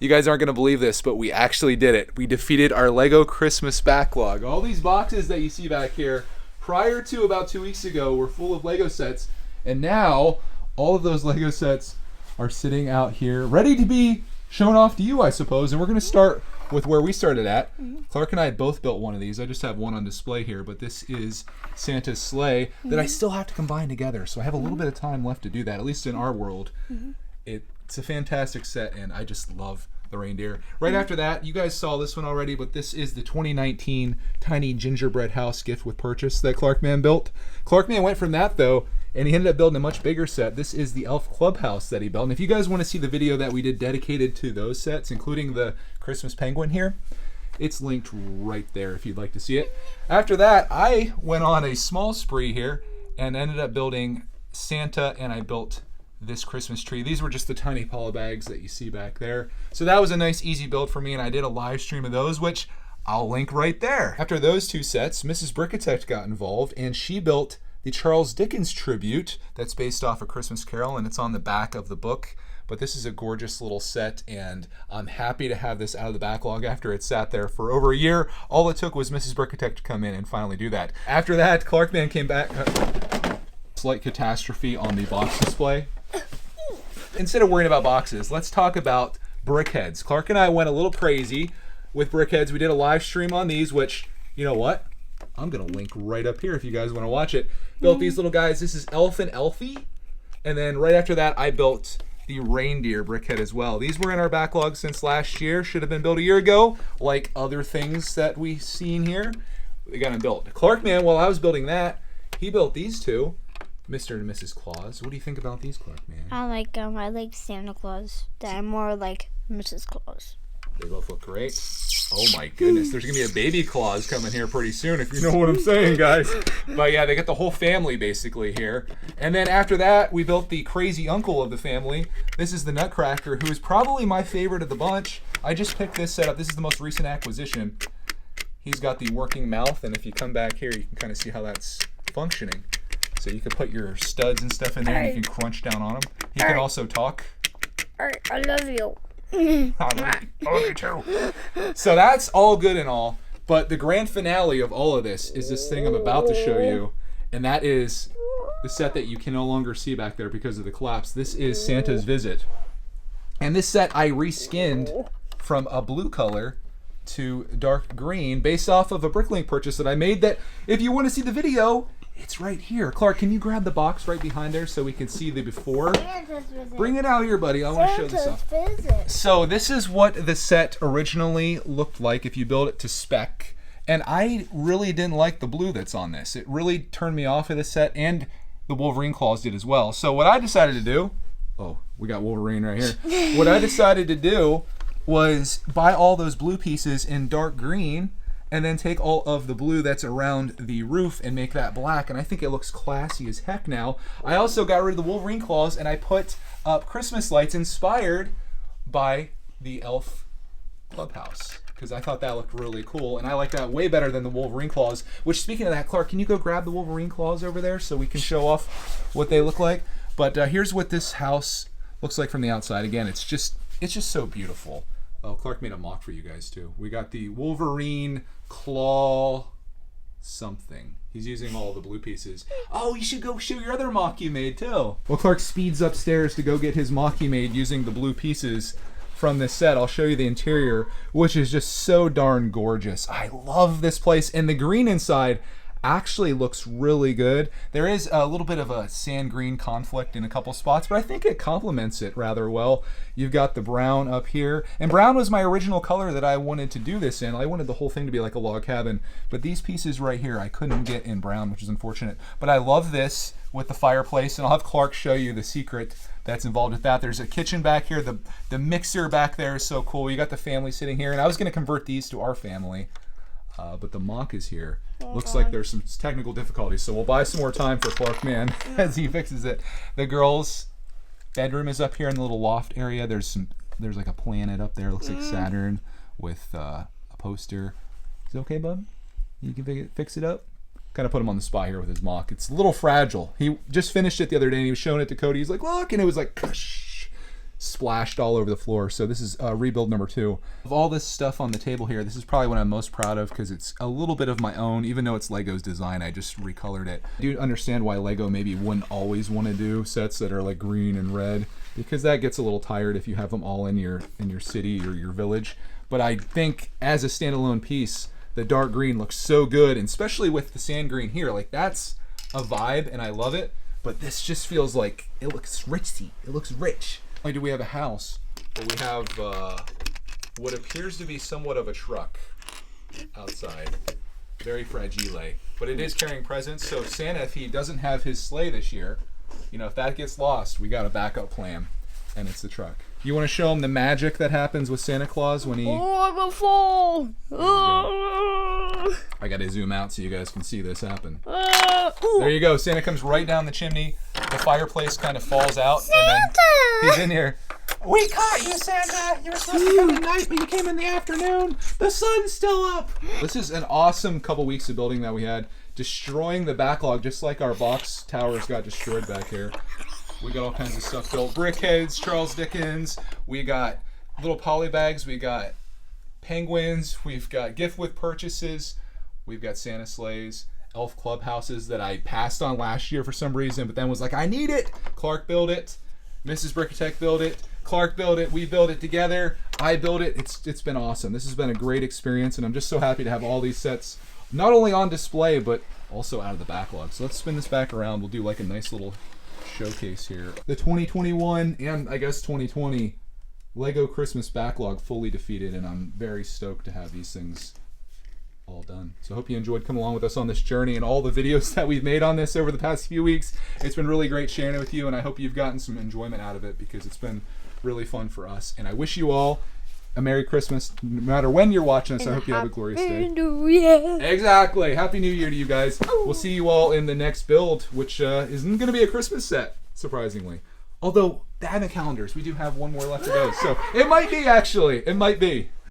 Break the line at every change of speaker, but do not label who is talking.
You guys aren't going to believe this, but we actually did it. We defeated our Lego Christmas backlog. All these boxes that you see back here, prior to about 2 weeks ago, were full of Lego sets. And now, all of those Lego sets are sitting out here, ready to be shown off to you, I suppose. And we're going to start with where we started at. Clark and I both built one of these. I just have one on display here, but this is Santa's sleigh that I still have to combine together. So I have a little bit of time left to do that, at least in our world. It's a fantastic set, and I just love the reindeer. Right after that, you guys saw this one already, but this is the 2019 tiny gingerbread house gift with purchase that Clarkman built. Clarkman went from that, though, and he ended up building a much bigger set. This is the Elf Clubhouse that he built. And if you guys want to see the video that we did dedicated to those sets, including the Christmas penguin here, it's linked right there if you'd like to see it. After that, I went on a small spree here and ended up building Santa, and I built this Christmas tree. These were just the tiny poly bags that you see back there. So that was a nice easy build for me, and I did a live stream of those, which I'll link right there. After those two sets, Mrs. Brickitect got involved, and she built the Charles Dickens tribute that's based off A Christmas Carol, and it's on the back of the book. But this is a gorgeous little set, and I'm happy to have this out of the backlog after it sat there for over a year. All it took was Mrs. Brickitect to come in and finally do that. After that, Clarkman came back. Slight catastrophe on the box display. Instead of worrying about boxes, let's talk about Brickheadz. Clark and I went a little crazy with Brickheadz. We did a live stream on these, which, you know what? I'm going to link right up here if you guys want to watch it. Built these little guys. This is Elf and Elfie. And then right after that, I built the reindeer Brickhead as well. These were in our backlog since last year. Should have been built a year ago. Like other things that we've seen here, they got them built. Clarkman, while I was building that, he built these two. Mr. and Mrs. Claus. What do you think about these, Clarkman?
I like Santa Claus. I'm more like Mrs. Claus.
They both look great. Oh my goodness, there's gonna be a baby Claus coming here pretty soon, if you know what I'm saying, guys. But yeah, they got the whole family basically here. And then after that, we built the crazy uncle of the family. This is the Nutcracker, who is probably my favorite of the bunch. I just picked this set up. This is the most recent acquisition. He's got the working mouth, and if you come back here, you can kind of see how that's functioning. So you can put your studs and stuff in there, and you can crunch down on them. He can also talk.
I love you.
I love you too. So that's all good and all, but the grand finale of all of this is this thing I'm about to show you, and that is the set that you can no longer see back there because of the collapse. This is Santa's Visit. And this set I reskinned from a blue color to dark green based off of a Bricklink purchase that I made that, if you want to see the video, it's right here. Clark, can you grab the box right behind there so we can see the before? Bring it out here, buddy. I want to show this off. So this is what the set originally looked like if you build it to spec. And I really didn't like the blue that's on this. It really turned me off of the set, and the Wolverine claws did as well. So what I decided to do, oh, we got Wolverine right here. What I decided to do was buy all those blue pieces in dark green, and then take all of the blue that's around the roof and make that black, and I think it looks classy as heck now. I also got rid of the Wolverine claws, and I put up Christmas lights inspired by the Elf Clubhouse, because I thought that looked really cool, and I like that way better than the Wolverine claws. Which, speaking of that, Clark, can you go grab the Wolverine claws over there so we can show off what they look like? But here's what this house looks like from the outside. Again, it's just so beautiful. Oh, Clark made a mock for you guys too. We got the Wolverine claw something. He's using all the blue pieces. Oh, you should go show your other mock you made too. Well, Clark speeds upstairs to go get his mock he made using the blue pieces from this set. I'll show you the interior, which is just so darn gorgeous. I love this place, and the green inside actually looks really good. There is a little bit of a sand green conflict in a couple spots, but I think it complements it rather well. You've got the brown up here, and brown was my original color that I wanted to do this in. I wanted the whole thing to be like a log cabin, but these pieces right here I couldn't get in brown, which is unfortunate. But I love this with the fireplace, and I'll have Clark show you the secret that's involved with that. There's a kitchen back here. The mixer back there is so cool. You got the family sitting here, and I was going to convert these to our family, but the mock is here. Looks like there's some technical difficulties, so we'll buy some more time for Clarkman as he fixes it. The girls' bedroom is up here in the little loft area. There's like a planet up there. Looks like Saturn with a poster. Is it okay, bud? You can fix it up? Kind of put him on the spot here with his mock. It's a little fragile. He just finished it the other day, and he was showing it to Cody. He's like, look, and it was like, splashed all over the floor. So this is rebuild number 2. Of all this stuff on the table here, this is probably what I'm most proud of because it's a little bit of my own. Even though it's Lego's design, I just recolored it. I do understand why Lego maybe wouldn't always want to do sets that are like green and red, because that gets a little tired if you have them all in your city or your village. But I think as a standalone piece, the dark green looks so good, and especially with the sand green here, like that's a vibe and I love it. But this just feels like it looks richy. It looks rich. Not only do we have a house, but we have what appears to be somewhat of a truck outside. Very fragile, but it is carrying presents. So Santa, if he doesn't have his sleigh this year, you know, if that gets lost, we got a backup plan, and it's the truck. You want to show him the magic that happens with Santa Claus when he...
Oh, I'm gonna fall!
I gotta zoom out so you guys can see this happen. There you go. Santa comes right down the chimney. The fireplace kind of falls out.
Santa!
And then he's in here. We caught you, Santa! You were supposed to come at night, but you came in the afternoon. The sun's still up. This is an awesome couple weeks of building that we had. Destroying the backlog, just like our box towers got destroyed back here. We got all kinds of stuff built. Brickheadz, Charles Dickens. We got little poly bags. We got penguins. We've got gift with purchases. We've got Santa sleighs. Elf clubhouses that I passed on last year for some reason, but then was like, I need it. Clark built it. Mrs. Brickitect built it. Clark built it. We built it together. I built it. It's been awesome. This has been a great experience, and I'm just so happy to have all these sets not only on display, but also out of the backlog. So let's spin this back around. We'll do like a nice little showcase here. The 2021 and I guess 2020 Lego Christmas backlog fully defeated, and I'm very stoked to have these things all done. So I hope you enjoyed coming along with us on this journey and all the videos that we've made on this over the past few weeks. It's been really great sharing it with you, and I hope you've gotten some enjoyment out of it because it's been really fun for us. And I wish you all a Merry Christmas, no matter when you're watching this. I hope you have a glorious day.
New Year.
Exactly. Happy New Year to you guys. We'll see you all in the next build, which isn't going to be a Christmas set, surprisingly. Although, the advent calendars, we do have one more left to go. So it might be, actually. It might be.